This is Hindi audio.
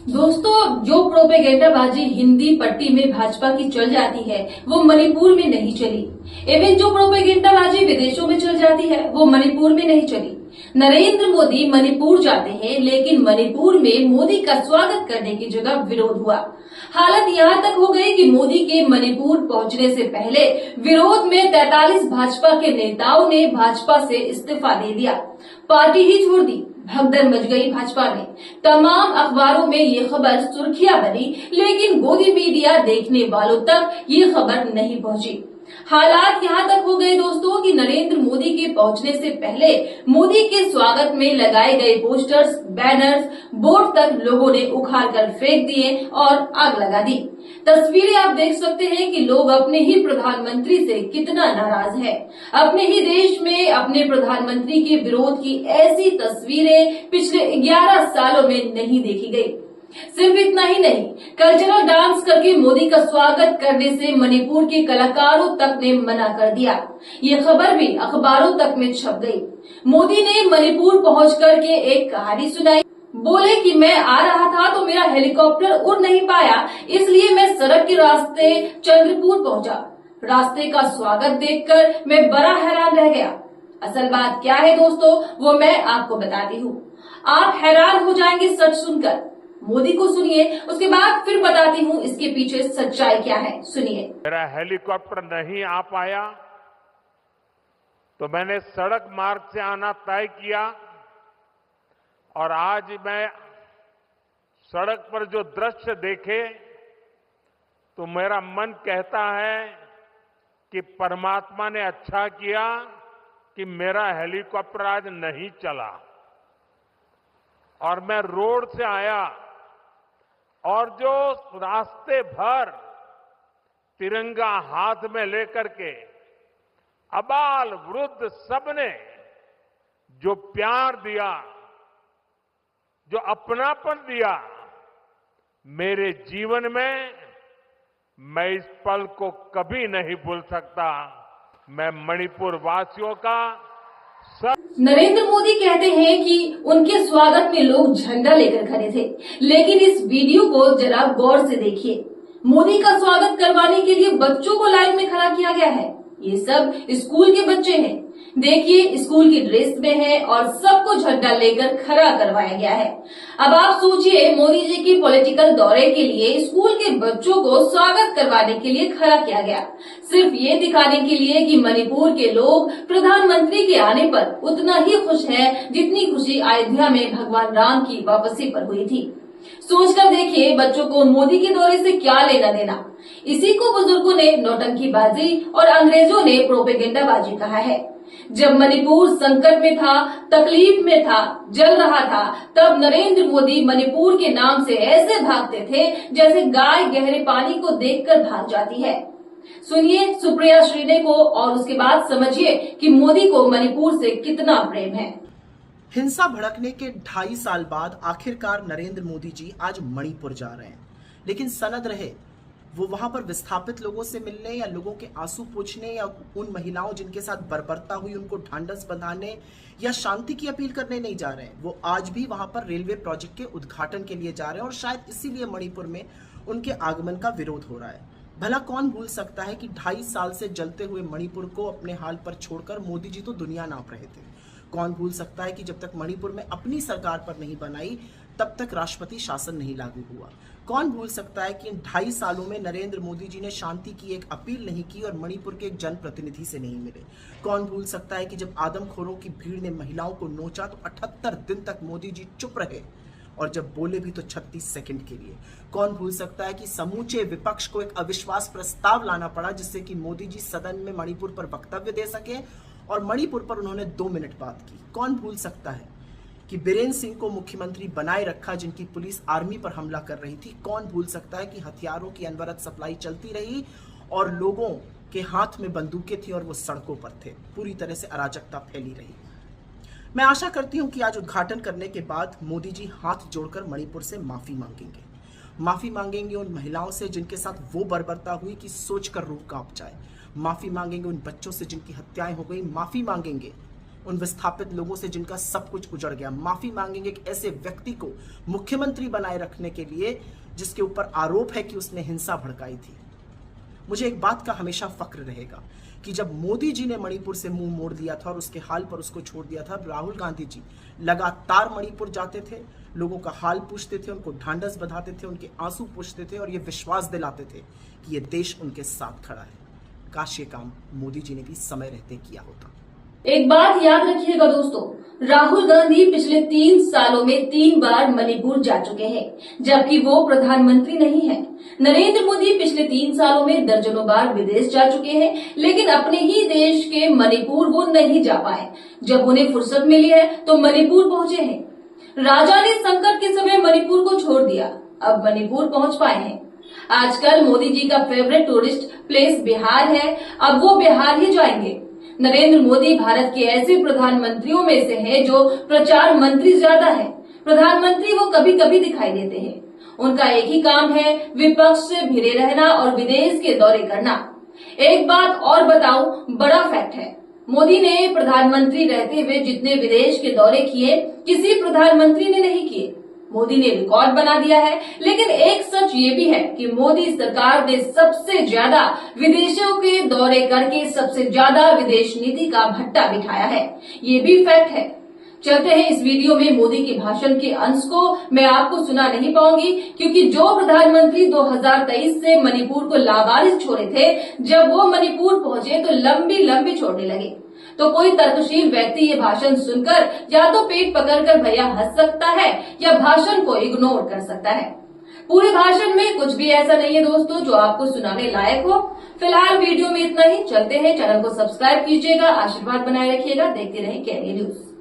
दोस्तों, जो प्रोपेगेंडाबाजी हिंदी पट्टी में भाजपा की चल जाती है वो मणिपुर में नहीं चली। एवं जो प्रोपेगेंडाबाजी विदेशों में चल जाती है वो मणिपुर में नहीं चली। नरेंद्र मोदी मणिपुर जाते हैं, लेकिन मणिपुर में मोदी का स्वागत करने की जगह विरोध हुआ। हालत यहाँ तक हो गई कि मोदी के मणिपुर पहुंचने से पहले विरोध में 43 भाजपा के नेताओं ने भाजपा से इस्तीफा दे दिया, पार्टी ही छोड़ दी। भगदड़ मच गई भाजपा में। तमाम अखबारों में ये खबर सुर्खियां बनी, लेकिन गोदी मीडिया देखने वालों तक ये खबर नहीं पहुंची। हालात यहाँ तक हो गए दोस्तों कि नरेंद्र मोदी के पहुंचने से पहले मोदी के स्वागत में लगाए गए पोस्टर्स, बैनर्स, बोर्ड तक लोगों ने उखाड़ कर फेंक दिए और आग लगा दी। तस्वीरें आप देख सकते हैं कि लोग अपने ही प्रधानमंत्री से कितना नाराज है। अपने ही देश में अपने प्रधानमंत्री के विरोध की ऐसी तस्वीरें पिछले 11 सालों में नहीं देखी गई। सिर्फ इतना ही नहीं, कल्चरल डांस करके मोदी का स्वागत करने से मणिपुर के कलाकारों तक ने मना कर दिया। ये खबर भी अखबारों तक में छप गई। मोदी ने मणिपुर पहुंच करके एक कहानी सुनाई। बोले कि मैं आ रहा था तो मेरा हेलीकॉप्टर उड़ नहीं पाया, इसलिए मैं सड़क के रास्ते चंद्रपुर पहुंचा। रास्ते का स्वागत देखकर मैं बड़ा हैरान रह गया। असल बात क्या है दोस्तों, वो मैं आपको बताती हूँ। आप हैरान हो जाएंगे सच सुनकर। मोदी को सुनिए, उसके बाद फिर बताती हूँ इसके पीछे सच्चाई क्या है। सुनिए। मेरा हेलीकॉप्टर नहीं आ पाया तो मैंने सड़क मार्ग से आना तय किया, और आज मैं सड़क पर जो दृश्य देखे तो मेरा मन कहता है कि परमात्मा ने अच्छा किया कि मेरा हेलीकॉप्टर आज नहीं चला और मैं रोड से आया, और जो रास्ते भर तिरंगा हाथ में लेकर के अबाल वृद्ध सबने जो प्यार दिया, जो अपनापन दिया, मेरे जीवन में मैं इस पल को कभी नहीं भूल सकता। मैं मणिपुर वासियों का नरेंद्र मोदी कहते हैं कि उनके स्वागत में लोग झंडा लेकर खड़े थे, लेकिन इस वीडियो को जरा गौर से देखिए। मोदी का स्वागत करवाने के लिए बच्चों को लाइन में खड़ा किया गया है। ये सब स्कूल के बच्चे हैं। देखिए, स्कूल की ड्रेस में है और सबको झंडा लेकर खड़ा करवाया गया है। अब आप सोचिए, मोदी जी की पॉलिटिकल दौरे के लिए स्कूल के बच्चों को स्वागत करवाने के लिए खड़ा किया गया, सिर्फ ये दिखाने के लिए कि मणिपुर के लोग प्रधानमंत्री के आने पर उतना ही खुश हैं जितनी खुशी अयोध्या में भगवान राम की वापसी पर हुई थी। सोचकर देखिए, बच्चों को मोदी के दौरे से क्या लेना देना। इसी को बुजुर्गों ने नौटंकीबाजी और अंग्रेजों ने प्रोपेगेंडाबाजी कहा है। जब मणिपुर संकट में था, तकलीफ में था, जल रहा था, तब नरेंद्र मोदी मणिपुर के नाम से ऐसे भागते थे जैसे गाय गहरे पानी को देखकर भाग जाती है। सुनिए सुप्रिया श्रीने को, और उसके बाद समझिए कि मोदी को मणिपुर से कितना प्रेम है। हिंसा भड़कने के 2.5 साल बाद आखिरकार नरेंद्र मोदी जी आज मणिपुर जा रहे हैं, लेकिन सनद रहे वो वहां पर विस्थापित लोगों से मिलने या लोगों के आंसू पोंछने या उन महिलाओं जिनके साथ बर्बरता हुई उनको ढांढस बंधाने या शांति की अपील करने नहीं जा रहे हैं। वो आज भी वहां पर रेलवे प्रोजेक्ट के उद्घाटन के लिए जा रहे हैं, और शायद इसीलिए मणिपुर में उनके आगमन का विरोध हो रहा है। भला कौन भूल सकता है कि 2.5 साल से जलते हुए मणिपुर को अपने हाल पर छोड़कर मोदी जी तो दुनिया नाप रहे थे। कौन भूल सकता है कि जब तक मणिपुर में अपनी सरकार पर नहीं बनाई तब तक राष्ट्रपति शासन नहीं लागू हुआ। कौन भूल सकता है कि इन 2.5 सालों में नरेंद्र मोदी जी ने शांति की एक अपील नहीं की और मणिपुर के एक जनप्रतिनिधि से नहीं मिले। कौन भूल सकता है कि जब आदमखोरों की भीड़ ने महिलाओं को नोचा तो 78 दिन तक मोदी जी चुप रहे, और जब बोले भी तो 36 सेकंड के लिए। कौन भूल सकता है कि समूचे विपक्ष को एक अविश्वास प्रस्ताव लाना पड़ा जिससे कि मोदी जी सदन में मणिपुर पर वक्तव्य दे सके, और मणिपुर पर उन्होंने 2 मिनट बात की। कौन भूल सकता है कि बीरेन्द्र सिंह को मुख्यमंत्री बनाए रखा जिनकी पुलिस आर्मी पर हमला कर रही थी। कौन भूल सकता है कि हथियारों की अनवरत सप्लाई चलती रही और लोगों के हाथ में बंदूकें थी और वो सड़कों पर थे। पूरी तरह से अराजकता फैली रही। मैं आशा करती हूं कि आज उद्घाटन करने के बाद मोदी जी हाथ जोड़कर मणिपुर से माफी मांगेंगे। माफी मांगेंगे उन महिलाओं से जिनके साथ वो बर्बरता हुई कि सोचकर रूह कांप जाए। माफी मांगेंगे उन बच्चों से जिनकी हत्याएं हो गई। माफी मांगेंगे उन विस्थापित लोगों से जिनका सब कुछ उजड़ गया। माफी मांगेंगे एक ऐसे व्यक्ति को मुख्यमंत्री बनाए रखने के लिए जिसके ऊपर आरोप है कि उसने हिंसा भड़काई थी। मुझे एक बात का हमेशा फक्र रहेगा कि जब मोदी जी ने मणिपुर से मुंह मोड़ दिया था और उसके हाल पर उसको छोड़ दिया था, राहुल गांधी जी लगातार मणिपुर जाते थे, लोगों का हाल पूछते थे, उनको ढांढस बंधाते थे, उनके आंसू पूछते थे और ये विश्वास दिलाते थे कि ये देश उनके साथ खड़ा है। काश ये काम मोदी जी ने भी समय रहते किया होता। एक बात याद रखिएगा दोस्तों, राहुल गांधी पिछले 3 सालों में 3 बार मणिपुर जा चुके हैं, जबकि वो प्रधानमंत्री नहीं है। नरेंद्र मोदी पिछले 3 सालों में दर्जनों बार विदेश जा चुके हैं, लेकिन अपने ही देश के मणिपुर वो नहीं जा पाए। जब उन्हें फुर्सत मिली है तो मणिपुर पहुंचे हैं। राजा ने संकट के समय मणिपुर को छोड़ दिया, अब मणिपुर पहुंच पाए हैं। आजकल मोदी जी का फेवरेट टूरिस्ट प्लेस बिहार है, अब वो बिहार ही जाएंगे। नरेंद्र मोदी भारत के ऐसे प्रधानमंत्रियों में से हैं जो प्रचार मंत्री ज्यादा है। प्रधानमंत्री वो कभी कभी दिखाई देते हैं। उनका एक ही काम है विपक्ष से भिड़े रहना और विदेश के दौरे करना। एक बात और बताऊं, बड़ा फैक्ट है, मोदी ने प्रधानमंत्री रहते हुए जितने विदेश के दौरे किए किसी प्रधानमंत्री ने नहीं किए। मोदी ने रिकॉर्ड बना दिया है। लेकिन एक सच ये भी है कि मोदी सरकार ने सबसे ज्यादा विदेशों के दौरे करके सबसे ज्यादा विदेश नीति का भट्टा बिठाया है। ये भी फैक्ट है। चलते हैं इस वीडियो में मोदी के भाषण के अंश को मैं आपको सुना नहीं पाऊंगी, क्योंकि जो प्रधानमंत्री 2023 से मणिपुर को लावारिस छोड़े थे, जब वो मणिपुर पहुंचे तो लंबी लंबी छोड़ने लगे। तो कोई तर्कशील व्यक्ति ये भाषण सुनकर या तो पेट पकड़कर भैया हंस सकता है या भाषण को इग्नोर कर सकता है। पूरे भाषण में कुछ भी ऐसा नहीं है दोस्तों जो आपको सुनाने लायक हो। फिलहाल वीडियो में इतना ही। चलते हैं, चैनल को सब्सक्राइब कीजिएगा, आशीर्वाद बनाए रखिएगा, देखते रहें कैरियर न्यूज।